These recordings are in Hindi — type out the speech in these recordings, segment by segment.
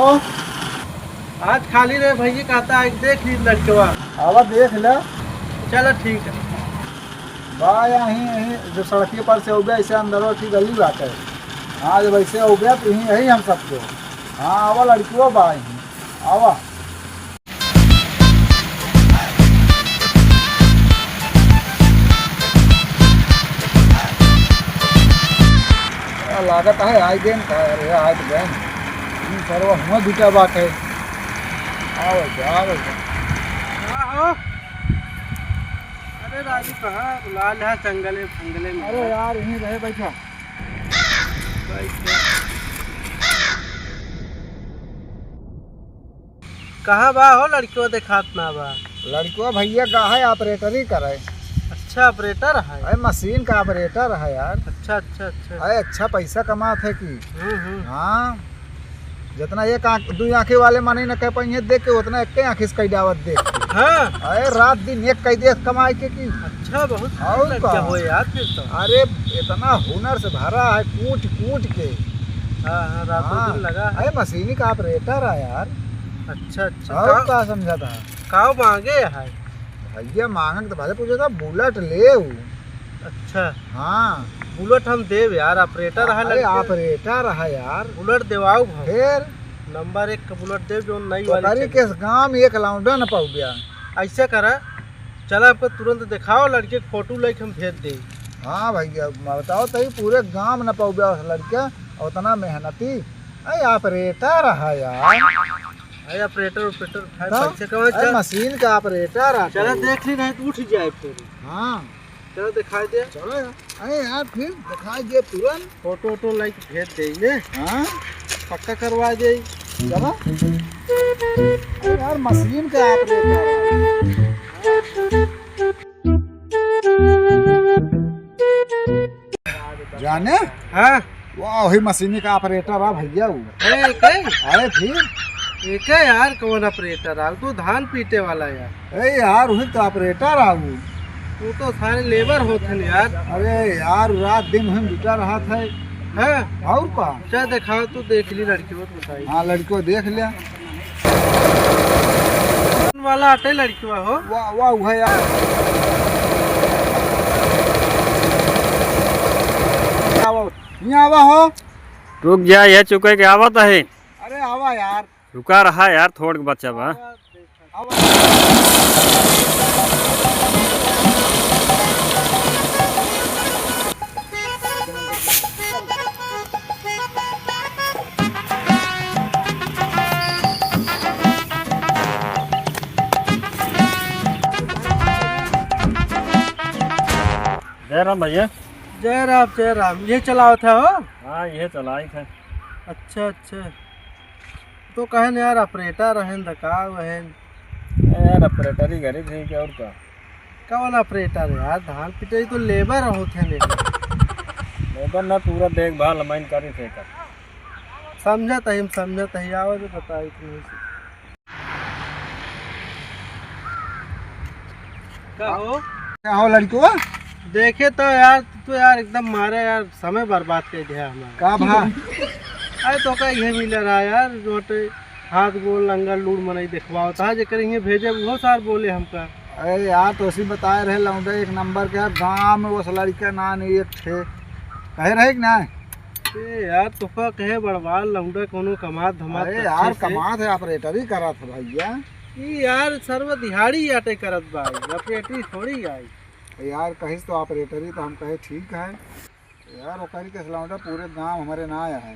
आज खाली रहे भैया कहता है देख ली लड़कवा। आवा देख ले। चलो ठीक है। बा यहीं यहीं जो सड़की पर से उबे ऐसे अंदर की गली बात है। हाँ जब ऐसे उबे तो यहीं यही हम सबको। हाँ आवा लड़कियों बा यहीं आवा। लागत है आई गेन का अरे आज गेन सर्व हुआ दूटा बात है। आओ आओ अरे राजू कहाँ बुला लिया जंगले फंगले में। अरे यार यहीं रहे बैठा। कहाँ बा हो लड़कियों देखात ना बा। लड़कियों भैया का है ऑपरेटर ही करे। अच्छा ऑपरेटर है। अरे मशीन का ऑपरेटर है यार। अच्छा अच्छा अच्छा। अरे अच्छा पैसा कमात है कि। हाँ जितना एक आँख दो आँखें वाले माने न कह पाएंगे देख के उतना एक आँखी से कई दावत देख। हाँ अरे रात दिन एक कई देख कमाए के की। अच्छा बहुत और लड़कियाँ हो यार फिर तो। अरे इतना हुनर से भरा है कूट कूट के। हाँ हाँ रातों दिन लगा है। अरे मशीनी का ऑपरेटर है यार। अच्छा अच्छा। और क्या समझा था काव मांगे है भैया मांगन तो भाई पूछा था बुलेट ले। अच्छा हाँ बुलेट हम देव यार ऑपरेटर है। अरे ऑपरेटर है यार। बुलेट देवाओ फिर नंबर 1 का बुलेट देव जो नई तो वाली के गांव में एक लाउंडा न पाऊ गया। ऐसा करा चला आपको तुरंत दिखाओ लड़के के फोटो लेके हम भेज दे। हाँ भैया बताओ तही पूरे गांव न पाऊ गया लड़का उतना मेहनती। अरे ऑपरेटर है यार। अरे ऑपरेटर ऑपरेटर तो? कहाँ अरे मशीन का ऑपरेटर है। चला देख ली नहीं तो उठ जाए फिर। हाँ चलो दिखाई दे। चलो यार। अरे यार फिर दिखाई दे तुरंत फोटो वोटो लेके भेज देंगे। हाँ पक्का करवा दे। चलो अरे यार मशीन का ऑपरेटर जाने। हाँ वाह वही मशीनी का ऑपरेटर है भैया वो। अरे फिर एक है यार कौन ऑपरेटर आ तू धान पीटे वाला यार। अरे यार वही तो ऑपरेटर है वो। तू तो सारे लेबर होते हैं यार। अरे यार रात दिन वही जुटा रहा था। हाँ और का क्या दिखाओ तू देख ली लड़की को बताइए। हाँ लड़को देख लिया वाला आटे लड़की हो। वाह वाह वह यार। यहाँ आवा हो। रुक जा यह चुके के आवत है। अरे आवा यार। रुका रहा यार थोड़ के बच्चा बा। जय राम भैया। जय राम ये चलाओ था हो। हाँ ये चलाई था। अच्छा अच्छा तो कहन यार ऑपरेटर रहन दकाव रहन। यार ऑपरेटर ही गरीब है क्या और का। कौन ऑपरेटर यार धान पिटाई तो लेबर होते हैं। लेबर ना पूरा देखभाल हमारी करी थे कर। समझत है हम समझत है आओ तो बताई तुम्हें क्या हो। क्या हो लड़को देखे तो यार तू यार एकदम मारे यार समय बर्बाद कर दिया हमारा। का भा अरे तो का ये मिल रहा यार रोटे हाथ गोल लंगर लूड़ मनई देखवाओ था जे करेंगे भेजे बहुत सार बोले हमका। अरे यार तो उसी बताए रहे लौंडा एक नंबर के गांव में वो लड़का ना नहीं एक थे कहे रहे कि ना। यार तो का कहे बड़वाल लौंडा कोनो कमात धमात। अरे यार कमात है ऑपरेटर ही करा था भैया। ये यार सर्व दिहाड़ी आटे करत भाई ऑपरेटर थोड़ी आई। यार कहिस तो ऑपरेटर ही तो हम कहे ठीक है यार ओकरी के लौंडा पूरे गांव हमारे ना आया है।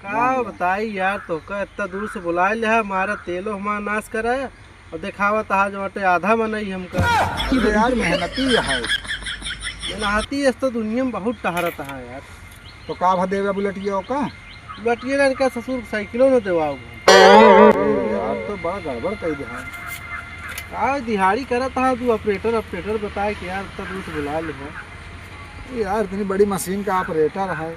का बताई यार तो का इतना दूर से बुलाए ले हमारा तेलो हमारा नाश करा है और दिखावा तहा जो अटे आधा मनई हमका। अरे यार मेहनती है। मेहनती है तो दुनिया में बहुत टहरत है यार। तो का भा देगा बुलेटिया का। बुलेटिया ना इनका ससुर साइकिलों न देवाओ यार तो बड़ा गड़बड़ कर दिया है। का दिहाड़ी करत है तू ऑपरेटर बताए कि यार इतना दूर से बुला ले। यार इतनी बड़ी मशीन का ऑपरेटर है।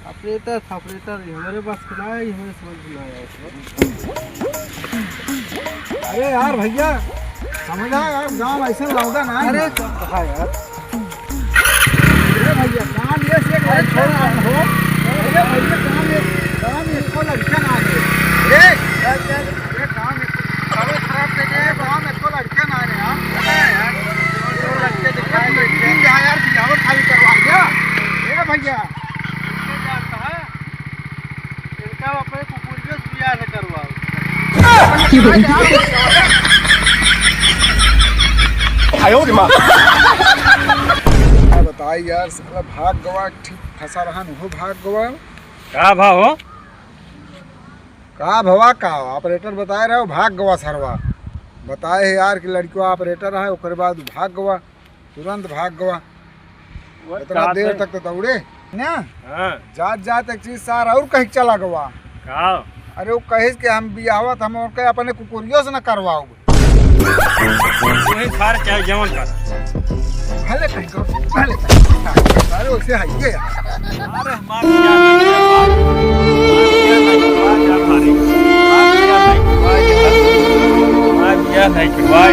ऑपरेटर हमारे पास कितना है हमें समझ में आया। अरे यार भैया समझा यार गांव ऐसे लौंडा ना। अरे कहा यार भैया काम ये से हो। अरे भैया काम ये को लड़का जाओ अपने कुकुरियों से बियाह से करवाओ। क्या बताई यार, साला भाग गवा, ठीक फंसा रहा हो भाग गवा। का भाव हो? का भवा का ऑपरेटर बताए रहे हो भाग गवा सरवा। बताए है यार कि लड़कियों ऑपरेटर है, उसके बाद भाग गवा, तुरंत भाग गवा। इतना देर तक तो दौड़े ना। हाँ जात जात एक चीज सार और कहीं चला गवा। का अरे वो कहिस कि हम बियाहत हम और अपने कुकुरियों से न करवाओ। वही खार चाहे जवन कर। भले कहीं करो, भले कहीं। अरे वैसे है ये यार। अरे हमार बियाह नहीं करवाए।